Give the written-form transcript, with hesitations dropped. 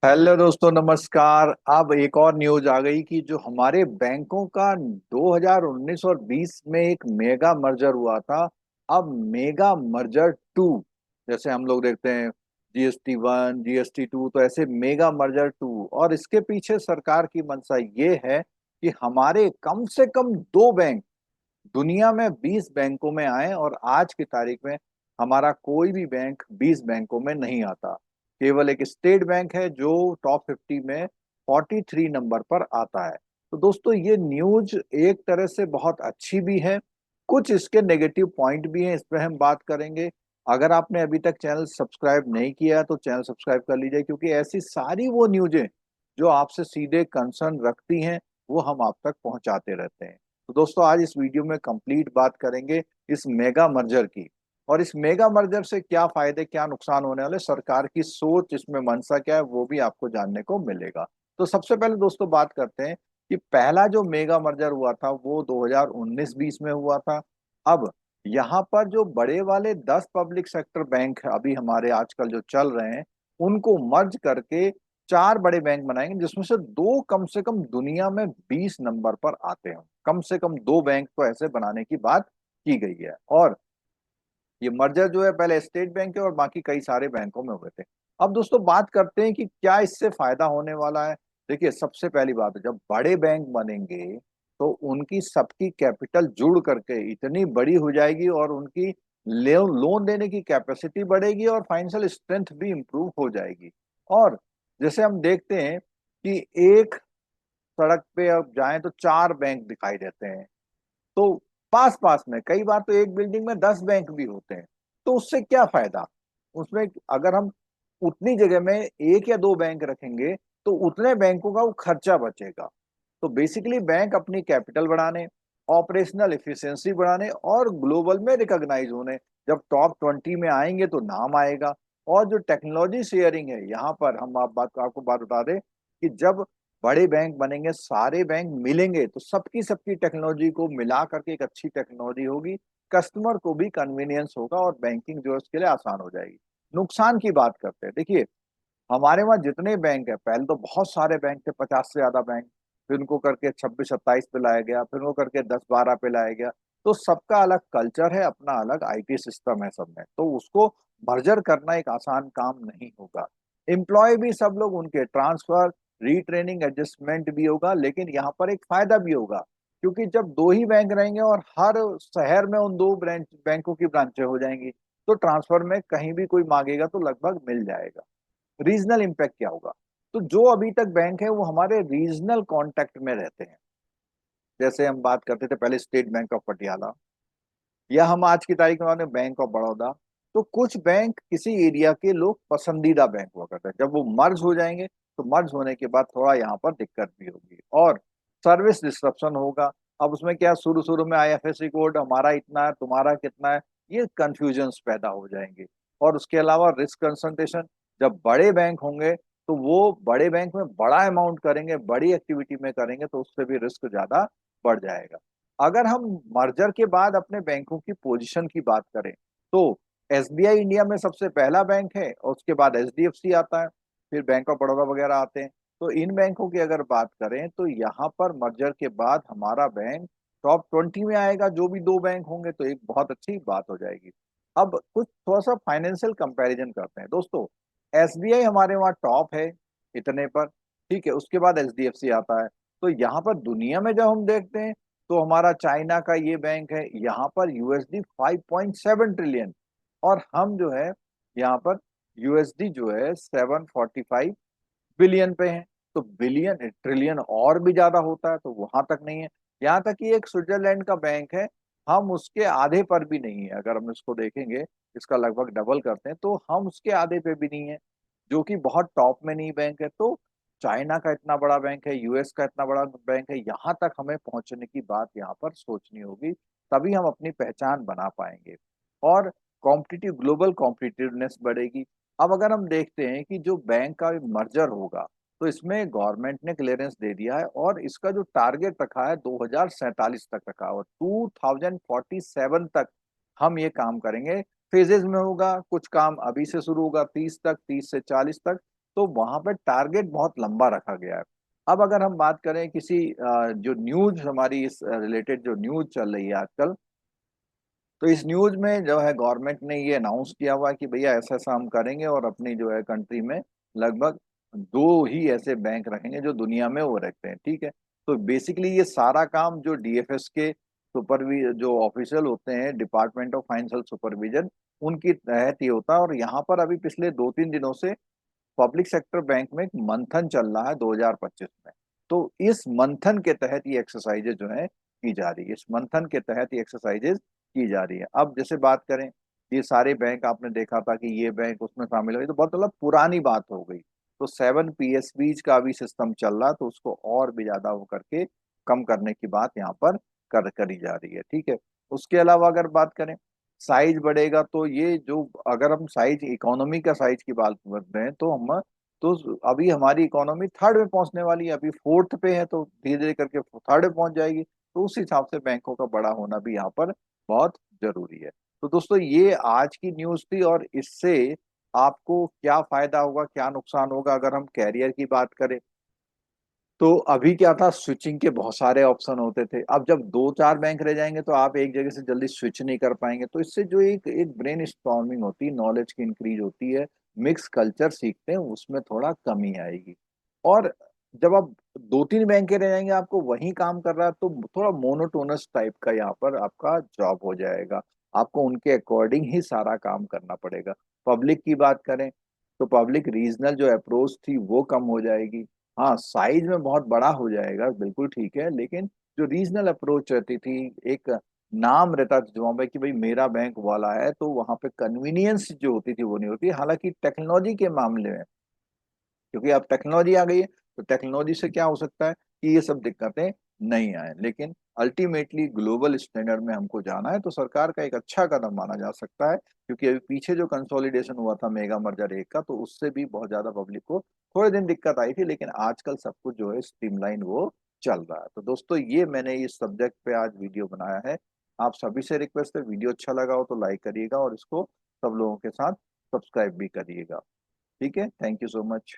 Hello दोस्तों, नमस्कार। अब एक और न्यूज आ गई कि जो हमारे बैंकों का 2019 और 20 में एक मेगा मर्जर हुआ था। अब मेगा मर्जर टू, जैसे हम लोग देखते हैं जीएसटी वन, जीएसटी टू, तो ऐसे मेगा मर्जर टू। और इसके पीछे सरकार की मंशा ये है कि हमारे कम से कम दो बैंक दुनिया में 20 बैंकों में आए, और आज की तारीख में हमारा कोई भी बैंक 20 बैंकों में नहीं आता। केवल एक स्टेट बैंक है जो टॉप 50 में 43 नंबर पर आता है। तो दोस्तों, ये न्यूज एक तरह से बहुत अच्छी भी है, कुछ इसके नेगेटिव पॉइंट भी हैं, इस पर हम बात करेंगे। अगर आपने अभी तक चैनल सब्सक्राइब नहीं किया तो चैनल सब्सक्राइब कर लीजिए, क्योंकि ऐसी सारी वो न्यूजें जो आपसे सीधे कंसर्न रखती हैं वो हम आप तक पहुंचाते रहते हैं। तो दोस्तों, आज इस वीडियो में कंप्लीट बात करेंगे इस मेगा मर्जर की, और इस मेगा मर्जर से क्या फायदे क्या नुकसान होने वाले, सरकार की सोच, इसमें मंशा क्या है, वो भी आपको जानने को मिलेगा। तो सबसे पहले दोस्तों बात करते हैं कि पहला जो मेगा मर्जर हुआ था वो 2019-20 में हुआ था। अब यहाँ पर जो बड़े वाले 10 पब्लिक सेक्टर बैंक अभी हमारे आजकल जो चल रहे हैं, उनको मर्ज करके चार बड़े बैंक बनाएंगे, जिसमें से दो कम से कम दुनिया में 20 नंबर पर आते हैं। कम से कम दो बैंक तो ऐसे बनाने की बात की गई है। और ये मर्जर जो है पहले स्टेट बैंक के और बाकी कई सारे बैंकों में हुए थे। अब दोस्तों बात करते हैं कि क्या इससे फायदा होने वाला है। देखिए, सबसे पहली बात है, जब बड़े बैंक बनेंगे तो उनकी सबकी कैपिटल जुड़ करके इतनी बड़ी हो जाएगी, और उनकी लोन देने की कैपेसिटी बढ़ेगी, और फाइनेंशियल स्ट्रेंथ भी इंप्रूव हो जाएगी। और जैसे हम देखते हैं कि एक सड़क पे अब जाएं तो चार बैंक दिखाई देते हैं, तो पास पास में कई बार तो एक बिल्डिंग में 10 बैंक भी होते हैं। तो उससे क्या फायदा, उसमें अगर हम उतनी जगह में एक या दो बैंक रखेंगे तो उतने बैंकों का वो खर्चा बचेगा। तो बेसिकली बैंक अपनी कैपिटल बढ़ाने, ऑपरेशनल एफिशिएंसी बढ़ाने और ग्लोबल में रिकॉग्नाइज होने, जब टॉप 20 में आएंगे तो नाम आएगा। और जो टेक्नोलॉजी शेयरिंग है, यहाँ पर हम आपको बात बता दें कि जब बड़े बैंक बनेंगे, सारे बैंक मिलेंगे, तो सबकी सबकी टेक्नोलॉजी को मिला करके एक अच्छी टेक्नोलॉजी होगी। कस्टमर को भी कन्वीनियंस होगा और बैंकिंग जो है उसके लिए आसान हो जाएगी। नुकसान की बात करते हैं। देखिए, हमारे वहाँ जितने बैंक है, पहले तो बहुत सारे बैंक थे, 50 से ज्यादा बैंक। फिर उनको करके 26-27 पे लाया गया, फिर उनको करके 10-12 पे लाया गया। तो सबका अलग कल्चर है, अपना अलग आईटी सिस्टम है सब में, तो उसको मर्जर करना एक आसान काम नहीं होगा। एम्प्लॉय भी सब लोग उनके ट्रांसफर, रीट्रेनिंग, एडजस्टमेंट भी होगा। लेकिन यहाँ पर एक फायदा भी होगा, क्योंकि जब दो ही बैंक रहेंगे और हर शहर में उन दो ब्रांच बैंकों की ब्रांचें हो जाएंगी, तो ट्रांसफर में कहीं भी कोई मांगेगा तो लगभग मिल जाएगा। रीजनल इम्पैक्ट क्या होगा, तो जो अभी तक बैंक है वो हमारे रीजनल कांटेक्ट में रहते हैं। जैसे हम बात करते थे पहले स्टेट बैंक ऑफ पटियाला, या हम आज की तारीख में बैंक ऑफ बड़ौदा। तो कुछ बैंक किसी एरिया के लोग पसंदीदा बैंक हुआ करते हैं, जब वो मर्ज हो जाएंगे तो मर्ज होने के बाद थोड़ा यहाँ पर दिक्कत भी होगी और सर्विस डिस्ट्रप्शन होगा। अब उसमें क्या, शुरू शुरू में आईएफएससी कोड हमारा इतना है, तुम्हारा कितना है, ये कंफ्यूजन्स पैदा हो जाएंगे। और उसके अलावा रिस्क कंसंट्रेशन, जब बड़े बैंक होंगे तो वो बड़े बैंक में बड़ा अमाउंट करेंगे, बड़ी एक्टिविटी में करेंगे, तो उससे भी रिस्क ज्यादा बढ़ जाएगा। अगर हम मर्जर के बाद अपने बैंकों की पोजीशन की बात करें, तो एसबीआई इंडिया में सबसे पहला बैंक है, और उसके बाद एचडीएफसी आता है, फिर बैंक ऑफ बड़ौदा वगैरह आते हैं। तो इन बैंकों की अगर बात करें तो यहाँ पर मर्जर के बाद हमारा बैंक टॉप 20 में आएगा। जो भी दो बैंक होंगे तो एक बहुत अच्छी बात हो जाएगी। अब कुछ थोड़ा सा फाइनेंशियल कंपैरिजन करते हैं दोस्तों। एसबीआई हमारे वहाँ टॉप है इतने पर, ठीक है, उसके बाद एचडीएफसी आता है। तो यहाँ पर दुनिया में जब हम देखते हैं तो हमारा चाइना का ये बैंक है, यहाँ पर यूएसडी 5.7 ट्रिलियन, और हम जो है यहाँ पर यूएसडी जो है 745 बिलियन पे हैं। तो बिलियन ट्रिलियन और भी ज्यादा होता है, तो वहां तक नहीं है। यहाँ तक कि एक स्विट्जरलैंड का बैंक है, हम उसके आधे पर भी नहीं है। अगर हम इसको देखेंगे, इसका लगभग डबल करते हैं, तो हम उसके आधे पे भी नहीं है, जो कि बहुत टॉप में नहीं बैंक है। तो चाइना का इतना बड़ा बैंक है, यूएस का इतना बड़ा बैंक है, यहाँ तक हमें पहुंचने की बात यहाँ पर सोचनी होगी, तभी हम अपनी पहचान बना पाएंगे और कॉम्पिटिटिव ग्लोबल कॉम्पिटिटिवनेस बढ़ेगी। अब अगर हम देखते हैं कि जो बैंक का मर्जर होगा, तो इसमें गवर्नमेंट ने क्लियरेंस दे दिया है, और इसका जो टारगेट रखा है 2047 तक रखा है, और 2047 तक हम ये काम करेंगे। फेजेस में होगा, कुछ काम अभी से शुरू होगा 30 तक, 30 से 40 तक, तो वहां पे टारगेट बहुत लंबा रखा गया है। अब अगर हम बात करें किसी जो न्यूज हमारी इस रिलेटेड जो न्यूज चल रही है आजकल, तो इस न्यूज में जो है गवर्नमेंट ने ये अनाउंस किया हुआ है कि भैया ऐसा ऐसा हम करेंगे, और अपनी जो है कंट्री में लगभग दो ही ऐसे बैंक रखेंगे जो दुनिया में वो रखते हैं, ठीक है। तो बेसिकली ये सारा काम जो डीएफएस के सुपरवि जो ऑफिशियल होते हैं, डिपार्टमेंट ऑफ फाइनेंशियल सुपरविजन, उनकी तहत ये होता है। और यहाँ पर अभी पिछले 2-3 दिनों से पब्लिक सेक्टर बैंक में एक मंथन चल रहा है 2025 में। तो इस मंथन के तहत ये एक्सरसाइजेज जो है की जा रही है, इस मंथन के तहत ये एक्सरसाइजेज की जा रही है। अब जैसे बात करें, ये सारे बैंक आपने देखा था कि ये बैंक उसमें शामिल हुई, तो बहुत मतलब पुरानी बात हो गई। तो 7 PSBs का भी सिस्टम चल रहा है, तो उसको और भी ज्यादा वो करके कम करने की बात यहाँ पर करी जा रही है, ठीक है। उसके अलावा अगर बात करें, साइज बढ़ेगा तो ये जो, अगर हम साइज इकोनॉमी का साइज की बात करते हैं तो हम, तो अभी हमारी इकोनॉमी थर्ड में पहुंचने वाली है, अभी फोर्थ पे है, तो धीरे धीरे करके थर्ड में पहुंच जाएगी। तो उस हिसाब से बैंकों का बड़ा होना भी यहाँ पर बहुत जरूरी है। तो दोस्तों ये आज की न्यूज थी, और इससे आपको क्या फायदा होगा क्या नुकसान होगा अगर हम कैरियर की बात करें, तो अभी क्या था, स्विचिंग के बहुत सारे ऑप्शन होते थे। अब जब 2-4 बैंक रह जाएंगे तो आप एक जगह से जल्दी स्विच नहीं कर पाएंगे, तो इससे जो एक एक ब्रेन स्टॉर्मिंग होती है, नॉलेज की इंक्रीज होती है, मिक्स कल्चर सीखते हैं, उसमें थोड़ा कमी आएगी। और जब आप 2-3 बैंकें रह जाएंगे, आपको वही काम कर रहा है, तो थोड़ा मोनोटोनस टाइप का यहाँ पर आपका जॉब हो जाएगा। आपको उनके अकॉर्डिंग ही सारा काम करना पड़ेगा। पब्लिक की बात करें, तो पब्लिक रीजनल जो अप्रोच थी वो कम हो जाएगी। हाँ, साइज में बहुत बड़ा हो जाएगा, बिल्कुल ठीक है, लेकिन जो रीजनल अप्रोच रहती थी, एक नाम रहता था वहां पे कि भाई मेरा बैंक वाला है, तो वहां पे कन्वीनियंस जो होती थी वो नहीं होती। हालांकि टेक्नोलॉजी के मामले में, क्योंकि अब टेक्नोलॉजी आ गई है, तो टेक्नोलॉजी से क्या हो सकता है कि ये सब दिक्कतें नहीं आए, लेकिन अल्टीमेटली ग्लोबल स्टैंडर्ड में हमको जाना है, तो सरकार का एक अच्छा कदम माना जा सकता है। क्योंकि अभी पीछे जो कंसोलिडेशन हुआ था मेगा मर्जर एक का, तो उससे भी बहुत ज्यादा पब्लिक को थोड़े दिन दिक्कत आई थी, लेकिन आजकल सब कुछ जो है स्ट्रीमलाइन वो चल रहा है। तो दोस्तों ये मैंने इस सब्जेक्ट पे आज वीडियो बनाया है। आप सभी से रिक्वेस्ट है, वीडियो अच्छा लगा हो तो लाइक करिएगा, और इसको सब लोगों के साथ सब्सक्राइब भी करिएगा। ठीक है, थैंक यू सो मच।